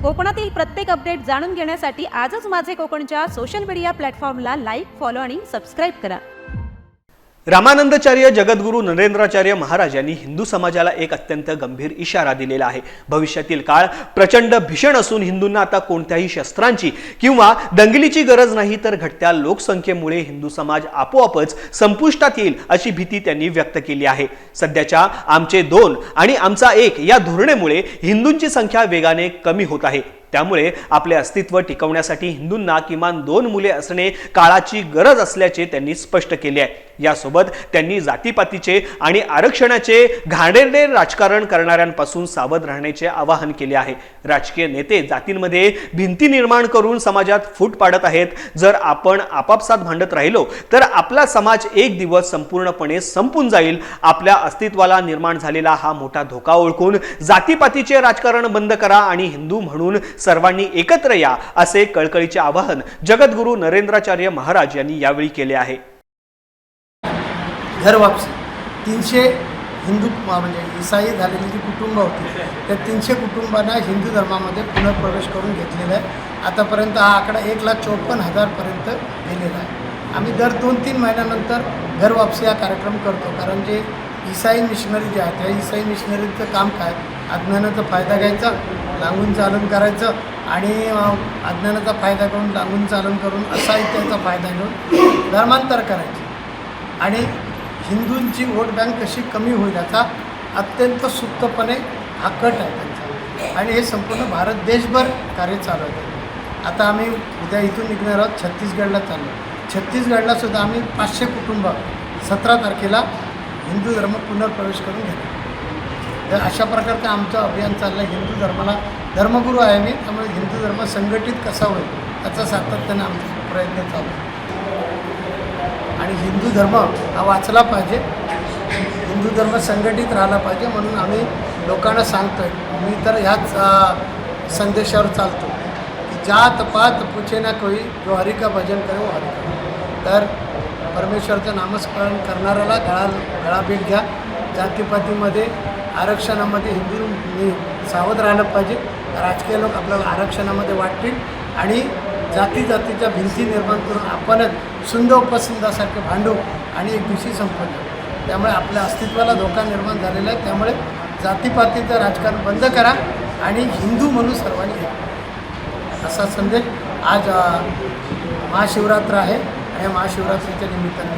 कोकणातील प्रत्येक अपडेट जाणून घेण्यासाठी आजच माझे कोकणच्या सोशल मीडिया प्लॅटफॉर्मला लाईक, फॉलो आणि सबस्क्राईब करा। रामानंदाचार्य जगद्गुरू नरेंद्राचार्य महाराज यांनी हिंदू समाजाला एक अत्यंत गंभीर इशारा दिलेला आहे। भविष्यातील काळ प्रचंड भीषण असून हिंदूंना आता कोणत्याही शस्त्रांची किंवा दंगलीची गरज नाही, तर घटत्या लोकसंख्येमुळे हिंदू समाज आपोआपच संपुष्टात येईल अशी भीती त्यांनी व्यक्त केली आहे। सध्याच्या आमचे 2 आणि आमचा 1 या धोरणेमुळे हिंदूंची संख्या वेगाने कमी होत आहे। त्यामुळे आपले अस्तित्व टिकवण्यासाठी हिंदूंना किमान 2 मुले असणे काळाची गरज असल्याचे त्यांनी स्पष्ट केले आहे। यासोबत त्यांनी जातीपातीचे आणि आरक्षणाचे घाणेरडे राजकारण करणाऱ्यांपासून सावध राहण्याचे आवाहन केले आहे। राजकीय नेते जातींमध्ये भिंती निर्माण करून समाजात फूट पाडत आहेत। जर आपण आपापसात भांडत राहिलो तर आपला समाज एक दिवस संपूर्णपणे संपून जाईल। आपल्या अस्तित्वाला निर्माण झालेला हा मोठा धोका ओळखून जातीपातीचे राजकारण बंद करा आणि हिंदू म्हणून सर्वांनी एकत्र या, असे कळकळीचे आवाहन जगद्गुरू नरेंद्राचार्य महाराज यांनी यावेळी केले आहे। घर वापसी 300 हिंदू म्हणजे ईसाई झालेली जी कुटुंब होती त्या 300 कुटुंबांना हिंदू धर्मामध्ये पुनर्प्रवेश करून घेतलेला आहे। आतापर्यंत हा आकडा 1,54,000 पर्यंत गेलेला आहे। आम्ही दर 2-3 महिन्यानंतर घर वापसी हा कार्यक्रम करतो, कारण जे ईसाई मिशनरी जे आहेत त्या ईसाई मिशनरीचं काम काय, अज्ञानाचा फायदा घ्यायचा, लागून चालन करायचं आणि अज्ञानाचा फायदा करून लागून चालन करून असाहित्याचा फायदा घेऊन धर्मांतर करायचे आणि हिंदूंची वोट बँक कशी कमी होईल याचा अत्यंत सुप्तपणे हा कट आहे त्यांचा आणि हे संपूर्ण भारत देशभर कार्य चालू आहे। आता आम्ही उद्या इथून निघणार आहोत, छत्तीसगडला चाललो। छत्तीसगडला सुद्धा आम्ही 500 कुटुंब 17 तारखेला हिंदू धर्म पुनर्प्रवेश करून घेतो। तर अशा प्रकारचं आमचं अभियान चाललं आहे। हिंदू धर्माला धर्मगुरू आहे मी, त्यामुळे हिंदू धर्म संघटित कसा होईल याचा सातत्याने आमचा प्रयत्न चालू आहे आणि हिंदू धर्म हा वाचला पाहिजे, हिंदू धर्म संघटित राहिला पाहिजे, म्हणून आम्ही लोकांना सांगतो आहे। मी तर ह्याच संदेशावर चालतो की जात पात पूछे ना कोई, जो हरी का भजन करे वो हरी का। तर परमेश्वरचं नामस्मरण करणाऱ्याला गळा भेट घ्या। जातीपातीमध्ये आरक्षणामध्ये हिंदूंनी सावध राहिलं पाहिजे। राजकीय लोक आपल्याला आरक्षणामध्ये वाटतील आणि जातीच्या भिंती निर्माण करून आपणच सुंदर उपसुंदासारखे भांडू आणि एक दिवशी संपवू। त्यामुळे आपल्या अस्तित्वाला धोका निर्माण झालेला आहे। त्यामुळे जातीपातीचं राजकारण बंद करा आणि हिंदू म्हणून सर्वांनी असा संदेश आज महाशिवरात्र आहे आणि महाशिवरात्रीच्या निमित्ताने